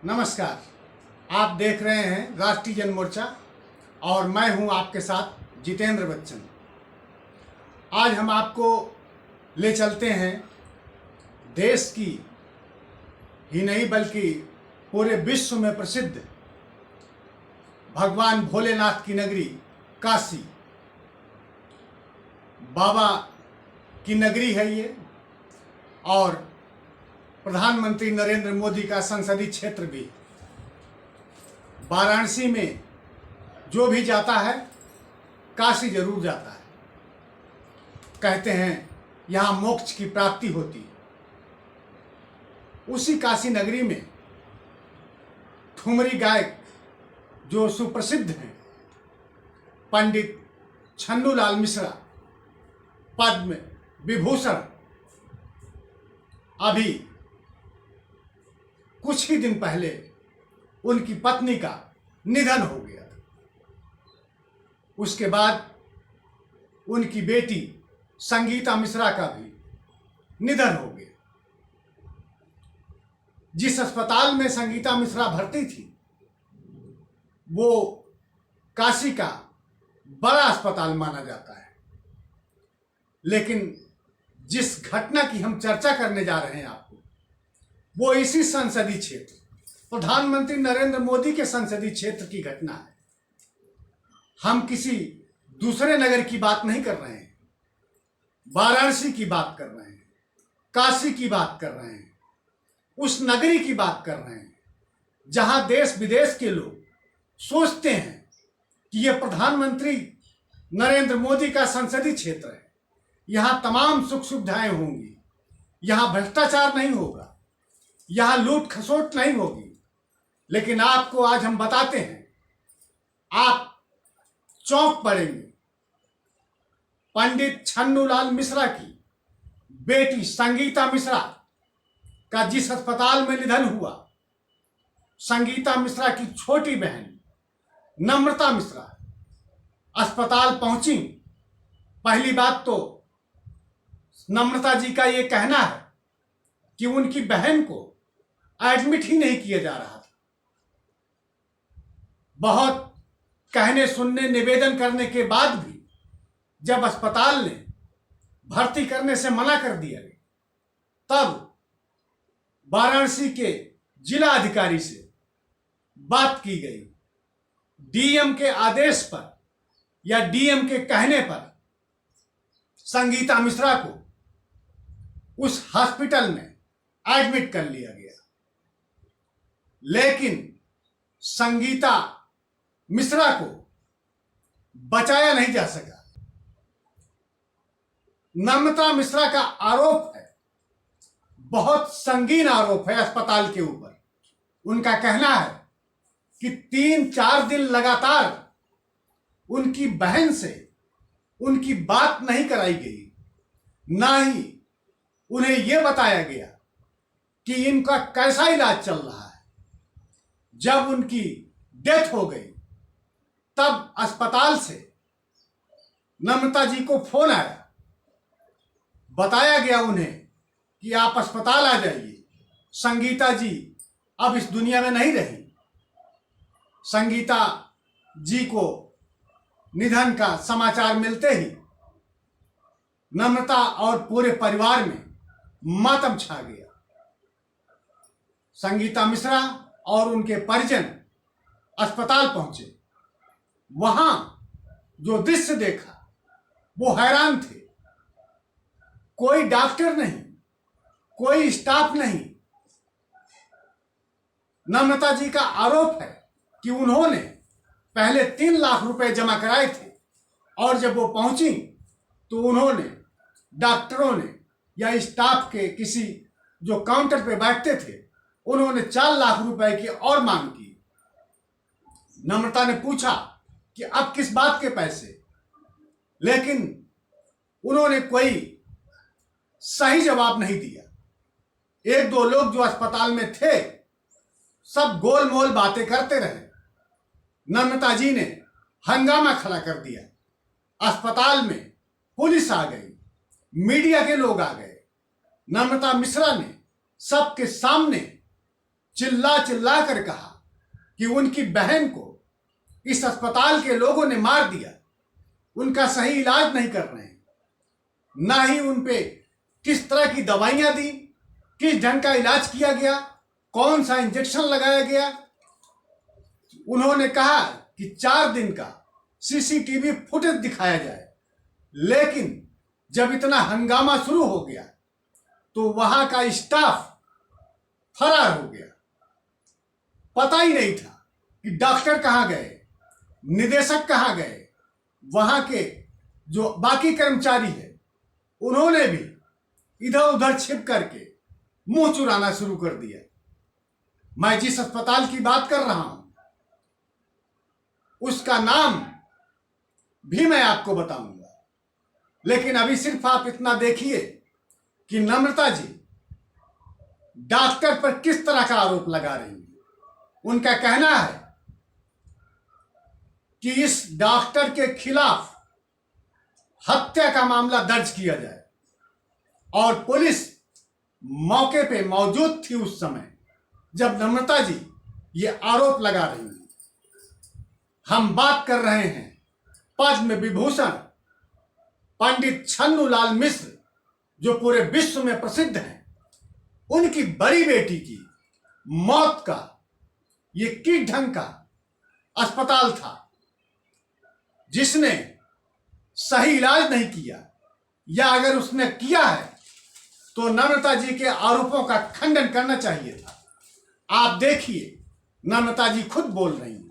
नमस्कार। आप देख रहे हैं राष्ट्रीय जन मोर्चा और मैं हूं आपके साथ जितेंद्र बच्चन। आज हम आपको ले चलते हैं देश की ही नहीं बल्कि पूरे विश्व में प्रसिद्ध भगवान भोलेनाथ की नगरी काशी। बाबा की नगरी है ये और प्रधानमंत्री नरेंद्र मोदी का संसदीय क्षेत्र भी। वाराणसी में जो भी जाता है काशी जरूर जाता है। कहते हैं यहाँ मोक्ष की प्राप्ति होती है। उसी काशी नगरी में ठुमरी गायक जो सुप्रसिद्ध हैं पंडित छन्नूलाल मिश्रा, पद्म विभूषण, अभी कुछ ही दिन पहले उनकी पत्नी का निधन हो गया था। उसके बाद उनकी बेटी संगीता मिश्रा का भी निधन हो गया। जिस अस्पताल में संगीता मिश्रा भर्ती थी वो काशी का बड़ा अस्पताल माना जाता है, लेकिन जिस घटना की हम चर्चा करने जा रहे हैं आपको, वो इसी संसदीय क्षेत्र, प्रधानमंत्री नरेंद्र मोदी के संसदीय क्षेत्र की घटना है। हम किसी दूसरे नगर की बात नहीं कर रहे हैं, वाराणसी की बात कर रहे हैं, काशी की बात कर रहे हैं, उस नगरी की बात कर रहे हैं जहां देश विदेश के लोग सोचते हैं कि यह प्रधानमंत्री नरेंद्र मोदी का संसदीय क्षेत्र है, यहां तमाम सुख सुविधाएं होंगी, यहां भ्रष्टाचार नहीं होगा, यहां लूट खसोट नहीं होगी। लेकिन आपको आज हम बताते हैं, आप चौंक पड़ेंगे। पंडित छन्नूलाल मिश्रा की बेटी संगीता मिश्रा का जिस अस्पताल में निधन हुआ, संगीता मिश्रा की छोटी बहन नम्रता मिश्रा अस्पताल पहुंची। पहली बात तो नम्रता जी का यह कहना है कि उनकी बहन को एडमिट ही नहीं किया जा रहा था। बहुत कहने सुनने निवेदन करने के बाद भी जब अस्पताल ने भर्ती करने से मना कर दिया गया, तब वाराणसी के जिला अधिकारी से बात की गई। डीएम के आदेश पर या डीएम के कहने पर संगीता मिश्रा को उस हॉस्पिटल में एडमिट कर लिया गया, लेकिन संगीता मिश्रा को बचाया नहीं जा सका। नम्रता मिश्रा का आरोप है, बहुत संगीन आरोप है अस्पताल के ऊपर। उनका कहना है कि 3-4 दिन लगातार उनकी बहन से उनकी बात नहीं कराई गई, ना ही उन्हें यह बताया गया कि इनका कैसा इलाज चल रहा है। जब उनकी डेथ हो गई तब अस्पताल से नम्रता जी को फोन आया, बताया गया उन्हें कि आप अस्पताल आ जाइए, संगीता जी अब इस दुनिया में नहीं रही। संगीता जी को निधन का समाचार मिलते ही नम्रता और पूरे परिवार में मातम छा गया। संगीता मिश्रा और उनके परिजन अस्पताल पहुंचे। वहां जो दृश्य देखा वो हैरान थे। कोई डॉक्टर नहीं, कोई स्टाफ नहीं। नम्रता जी का आरोप है कि उन्होंने पहले 3 लाख रुपए जमा कराए थे और जब वो पहुंची तो उन्होंने डॉक्टरों ने या स्टाफ के किसी जो काउंटर पे बैठते थे, उन्होंने 4 लाख रुपए की और मांग की। नम्रता ने पूछा कि अब किस बात के पैसे, लेकिन उन्होंने कोई सही जवाब नहीं दिया। 1-2 लोग जो अस्पताल में थे सब गोल मोल बातें करते रहे। नम्रता जी ने हंगामा खड़ा कर दिया। अस्पताल में पुलिस आ गई, मीडिया के लोग आ गए। नम्रता मिश्रा ने सबके सामने चिल्ला चिल्ला कर कहा कि उनकी बहन को इस अस्पताल के लोगों ने मार दिया, उनका सही इलाज नहीं कर रहे हैं, ना ही उन पे किस तरह की दवाइयां दी, किस ढंग का इलाज किया गया, कौन सा इंजेक्शन लगाया गया। उन्होंने कहा कि 4 दिन का सीसीटीवी फुटेज दिखाया जाए, लेकिन जब इतना हंगामा शुरू हो गया तो वहां का स्टाफ फरार हो गया। पता ही नहीं था कि डॉक्टर कहाँ गए, निदेशक कहाँ गए। वहां के जो बाकी कर्मचारी है उन्होंने भी इधर उधर छिप करके मुंह चुराना शुरू कर दिया। मैं जिस अस्पताल की बात कर रहा हूं उसका नाम भी मैं आपको बताऊंगा, लेकिन अभी सिर्फ आप इतना देखिए कि नम्रता जी डॉक्टर पर किस तरह का आरोप लगा रही है। उनका कहना है कि इस डॉक्टर के खिलाफ हत्या का मामला दर्ज किया जाए, और पुलिस मौके पे मौजूद थी उस समय जब नम्रता जी ये आरोप लगा रही हैं। हम बात कर रहे हैं पद्म विभूषण पंडित छन्नूलाल मिश्र, जो पूरे विश्व में प्रसिद्ध हैं। उनकी बड़ी बेटी की मौत का ये किस ढंग का अस्पताल था जिसने सही इलाज नहीं किया, या अगर उसने किया है तो नम्रता जी के आरोपों का खंडन करना चाहिए था। आप देखिए नम्रता जी खुद बोल रही हैं।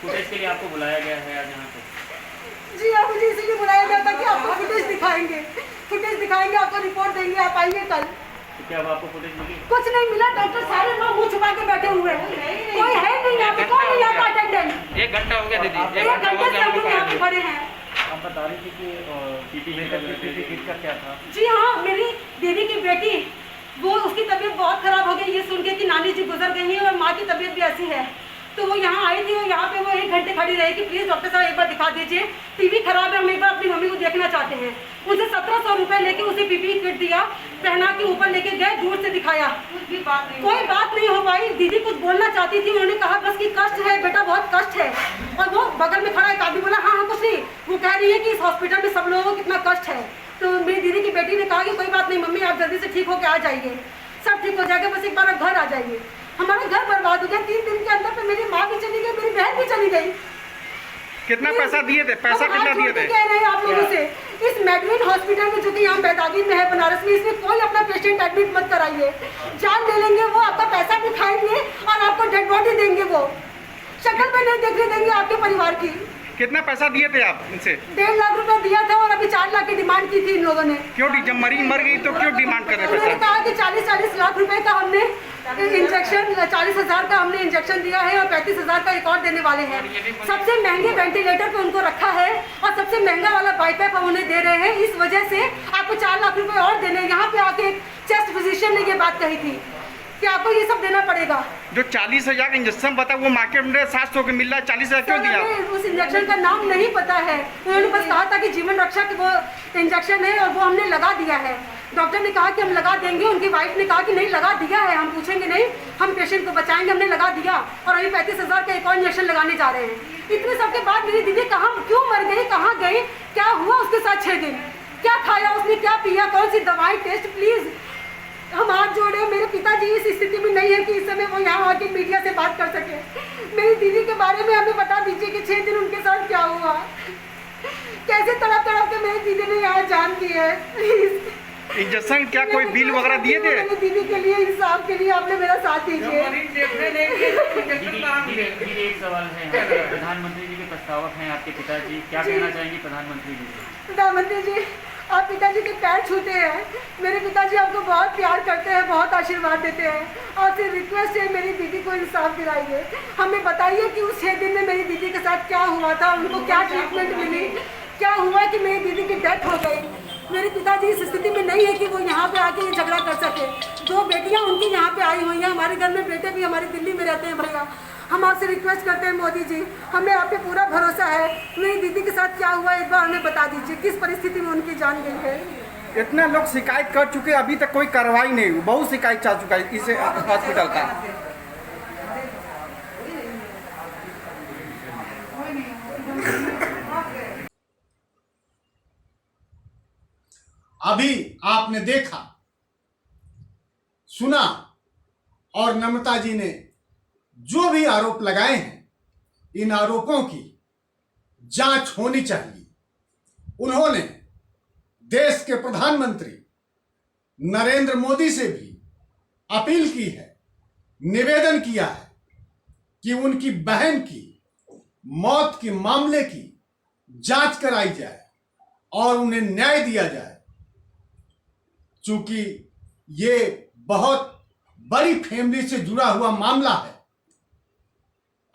फुटेज के लिए आपको बुलाया गया है आज यहाँ पे? जी हाँ, मुझे इसीलिए बुलाया गया था कि आपको फुटेज दिखाएंगे, आपको रिपोर्ट देंगे, आप आइए कल। तो क्या अब आपको फुटेज मिली? कुछ नहीं मिला, डॉक्टर सारे लोग मुंह छुपा के बैठे हुए हैं, कोई है नहीं यहाँ पे, कोई नहीं यहाँ का अटेंडेंट। 1 घंटा हो गया दीदी, 1 घंटे से हम लोग यहाँ पे खड़े हैं। आप बता रही थी कि पीपी का क्या था? जी हाँ, मेरी दीदी की बेटी, वो उसकी तबीयत बहुत खराब हो गई ये सुन के कि नानी जी गुजर गई है और माँ की तबीयत भी ऐसी है। तो वो यहाँ आई थी और यहाँ पे वो 1 घंटे खड़ी रही कि प्लीज़ डॉक्टर साहब एक बार दिखा दीजिए, टीवी खराब है, हम एक बार अपनी मम्मी को देखना चाहते हैं। उनसे 1700 रुपये लेके उसे पीपी किट दिया, पहना के ऊपर लेके गए, दूर से दिखाया, कोई बात नहीं हो पाई। दीदी कुछ बोलना चाहती थी, उन्होंने कहा बस कि कष्ट है बेटा, बहुत कष्ट है। और वो बगल में खड़ा एक आदमी बोला हाँ हाँ कुछ नहीं, वो कह रही है कि इस हॉस्पिटल में सब लोगों को कितना कष्ट है। तो मेरी दीदी की बेटी ने कहा कि कोई बात नहीं मम्मी, आप जल्दी से ठीक होकर आ जाइए, सब ठीक हो जाएगा, बस एक बार घर आ जाइए। हमारा घर बर्बाद हो गया 3 दिन के अंदर पे। मेरी माँ भी चली गई, मेरी बहन भी चली गई। कितना पैसा दिए थे? पैसा कितना दिए थे? कह रहे हैं आप लोगों से, इस मैडविन हॉस्पिटल में जो कि यहाँ बैदागी में है बनारस में, इसमें कोई अपना पेशेंट एडमिट मत कराइए। जान ले लेंगे वो, आपका पैसा भी खाएंगे और आपको डेड बॉडी देंगे, वो शक्ल में नहीं देखने देंगे आपके परिवार की। कितना पैसा दिए थे आप इनसे? 1.5 लाख रुपए दिया था और अभी 4 लाख की डिमांड की थी इन लोगों ने। क्यों? जब मरीज मर गई तो क्यों डिमांड कर रहे उन्होंने पैसा? कहा कि 40 लाख रुपए का हमने इंजेक्शन, 40,000 का हमने इंजेक्शन दिया है और 35,000 का एक और देने वाले हैं। सबसे महंगे वेंटिलेटर पे उनको रखा है और सबसे महंगा वाला बाईपैप हम उन्हें दे रहे हैं। इस वजह से आपको 4 लाख रुपए और देने। यहाँ पे आके चेस्ट फिजिशियन ने ये बात कही थी कि आपको ये सब देना पड़ेगा। जो 40,000 इंजेक्शन बता वो मार्केट में 700 के मिल रहा है, 40,000 क्यों दिया? उस इंजेक्शन का नाम नहीं पता है, उन्होंने बस कहा था कि जीवन रक्षा वो इंजेक्शन है और वो हमने लगा दिया है। डॉक्टर ने कहा कि हम लगा देंगे, उनकी वाइफ ने कहा कि नहीं लगा दिया है, हम पूछेंगे नहीं, हम पेशेंट को बचाएंगे, हमने लगा दिया और अभी 35,000 का एक और इंजेक्शन लगाने जा रहे हैं। इतने सब के बाद मेरी दीदी कहाँ क्यों मर गई, कहाँ गई, क्या हुआ उसके साथ 6 दिन, क्या खाया उसने, क्या पिया, कौन सी दवाई, टेस्ट, प्लीज हम हाथ जोड़े। मेरे पिताजी इस स्थिति में नहीं है कि इस समय वो यहाँ आके मीडिया से बात कर सके। मेरी दीदी के बारे में हमें बता दीजिए कि 6 दिन उनके साथ क्या हुआ, कैसे तड़प तड़प के मेरी दीदी ने यहाँ जान दी है। इंजेक्शन क्या कोई बिल वगैरह दिए थे? मेरी दीदी के लिए, इंसाफ के लिए आपने मेरा साथ दीजिए। एक सवाल है, प्रधानमंत्री जी के प्रस्तावक हैं आपके पिताजी, क्या कहना चाहेंगे प्रधानमंत्री जी? प्रधानमंत्री जी, आप पिताजी के पैर छूते हैं। मेरे पिताजी आपको बहुत प्यार करते हैं, बहुत आशीर्वाद देते हैं। आपसे रिक्वेस्ट है मेरी दीदी को इंसाफ दिलाइए। हमें बताइए कि उस 6 दिन में मेरी दीदी के साथ क्या हुआ था, उनको क्या ट्रीटमेंट मिली, क्या हुआ कि मेरी दीदी की डेथ हो गई। मेरे पिताजी इस स्थिति में नहीं है कि वो यहाँ पे आके झगड़ा कर सके। 2 बेटियाँ उनकी यहाँ पे आई हुई हैं, हमारे घर में बेटे भी हमारी दिल्ली में रहते हैं भैया। हम आपसे रिक्वेस्ट करते हैं मोदी जी, हमें आप पे पूरा भरोसा है। मेरी दीदी के साथ क्या हुआ एक बार हमें बता दीजिए, किस परिस्थिति में उनकी जान गई है। इतने लोग शिकायत कर चुके, अभी तक कोई कार्रवाई नहीं हुई। बहुत शिकायत चल चुका है इस हॉस्पिटल का। अभी आपने देखा, सुना, और नम्रता जी ने जो भी आरोप लगाए हैं, इन आरोपों की जांच होनी चाहिए। उन्होंने देश के प्रधानमंत्री नरेंद्र मोदी से भी अपील की है, निवेदन किया है कि उनकी बहन की मौत के मामले की जांच कराई जाए और उन्हें न्याय दिया जाए। चूंकि ये बहुत बड़ी फैमिली से जुड़ा हुआ मामला है।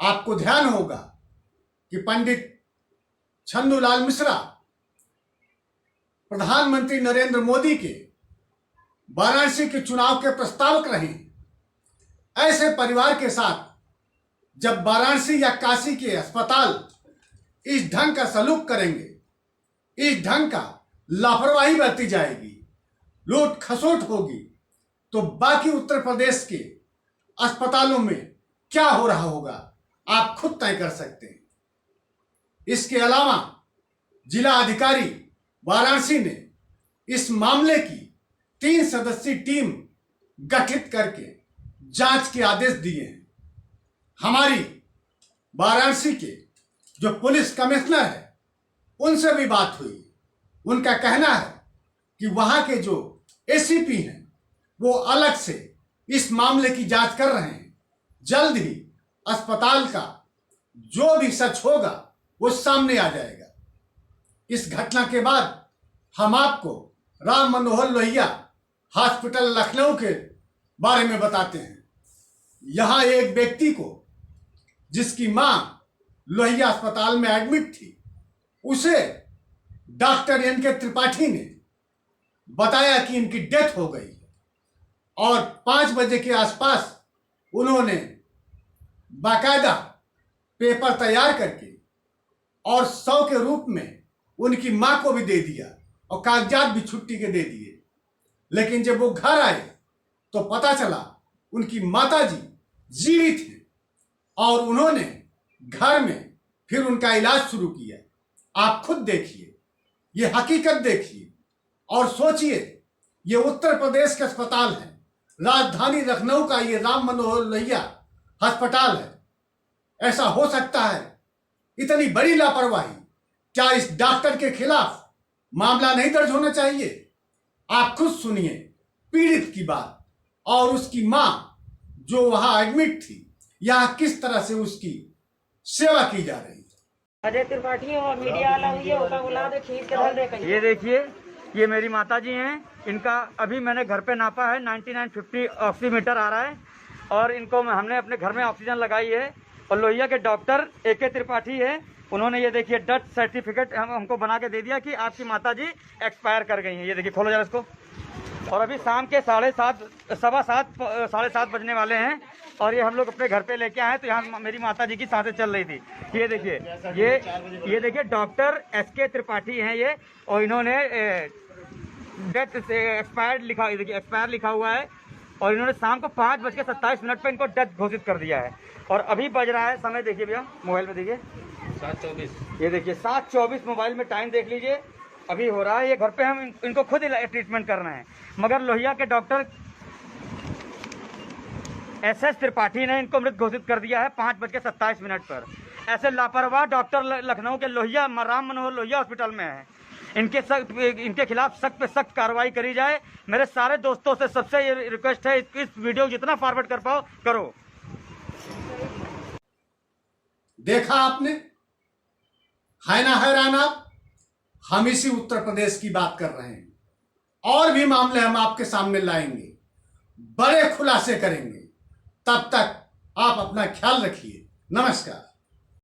आपको ध्यान होगा कि पंडित छन्नूलाल मिश्रा प्रधानमंत्री नरेंद्र मोदी के वाराणसी के चुनाव के प्रस्तावक रहे। ऐसे परिवार के साथ जब वाराणसी या काशी के अस्पताल इस ढंग का सलूक करेंगे, इस ढंग का लापरवाही बरती जाएगी, लूट खसोट होगी, तो बाकी उत्तर प्रदेश के अस्पतालों में क्या हो रहा होगा आप खुद तय कर सकते हैं। इसके अलावा जिला अधिकारी वाराणसी ने इस मामले की 3 सदस्यीय टीम गठित करके जांच के आदेश दिए हैं। हमारी वाराणसी के जो पुलिस कमिश्नर है उनसे भी बात हुई। उनका कहना है कि वहां के जो एसीपी हैं वो अलग से इस मामले की जांच कर रहे हैं। जल्द ही अस्पताल का जो भी सच होगा वो सामने आ जाएगा। इस घटना के बाद हम आपको राम मनोहर लोहिया हॉस्पिटल लखनऊ के बारे में बताते हैं। यहां एक व्यक्ति को, जिसकी मां लोहिया अस्पताल में एडमिट थी, उसे डॉक्टर एन.के. त्रिपाठी ने बताया कि इनकी डेथ हो गई और 5 बजे के आसपास उन्होंने बाकायदा पेपर तैयार करके और 100 के रूप में उनकी मां को भी दे दिया और कागजात भी छुट्टी के दे दिए। लेकिन जब वो घर आए तो पता चला उनकी माताजी जीवित हैं और उन्होंने घर में फिर उनका इलाज शुरू किया। आप खुद देखिए, ये हकीकत देखिए और सोचिए, ये उत्तर प्रदेश का अस्पताल है, राजधानी लखनऊ का ये राम मनोहर लोहिया अस्पताल है। ऐसा हो सकता है? इतनी बड़ी लापरवाही! क्या इस डॉक्टर के खिलाफ मामला नहीं दर्ज होना चाहिए? आप खुद सुनिए पीड़ित की बात और उसकी मां जो वहां एडमिट थी, यहां किस तरह से उसकी सेवा की जा रही है। अजय त्रिपाठी और मीडिया वाला हुई है, उसका बुला दे, खींच के धर दे कहीं। ये देखिए, ये मेरी माता जी हैं। इनका अभी मैंने घर पे नापा है, 9950 ऑक्सीमीटर आ रहा है और इनको हमने अपने घर में ऑक्सीजन लगाई है। और लोहिया के डॉक्टर ए.के. त्रिपाठी है, उन्होंने ये देखिए डेथ सर्टिफिकेट हमको बना के दे दिया कि आपकी माता जी एक्सपायर कर गई हैं। ये देखिए, खोलो जरा इसको। और अभी शाम के 7:30 बजने वाले हैं और ये हम लोग अपने घर पे लेके आए तो यहाँ मेरी माता जी की सांसें चल रही थी। ये देखिए, ये देखिए डॉक्टर एस.के. त्रिपाठी हैं ये, और इन्होंने डेथ से एक्सपायर्ड लिखा, देखिए एक्सपायर लिखा हुआ है और इन्होंने शाम को 5:27 पर इनको डेथ घोषित कर दिया है। और अभी बज रहा है समय, देखिए भैया मोबाइल में देखिए 7:24। ये देखिए 7:24 मोबाइल में टाइम देख लीजिए, अभी हो रहा है। ये घर पे हम इनको खुद ट्रीटमेंट कर रहे हैं, मगर लोहिया के डॉक्टर एस.एस. त्रिपाठी ने इनको मृत घोषित कर दिया है 5:27 पर। ऐसे लापरवाह डॉक्टर लखनऊ के लोहिया राम मनोहर लोहिया हॉस्पिटल में है। इनके खिलाफ सख्त पे सख्त कार्रवाई करी जाए। मेरे सारे दोस्तों से सबसे ये रिक्वेस्ट है, इस वीडियो जितना फॉरवर्ड कर पाओ करो। देखा आपने, है ना हैरान आप? हम इसी उत्तर प्रदेश की बात कर रहे हैं। और भी मामले हम आपके सामने लाएंगे, बड़े खुलासे करेंगे। तब तक आप अपना ख्याल रखिए। नमस्कार।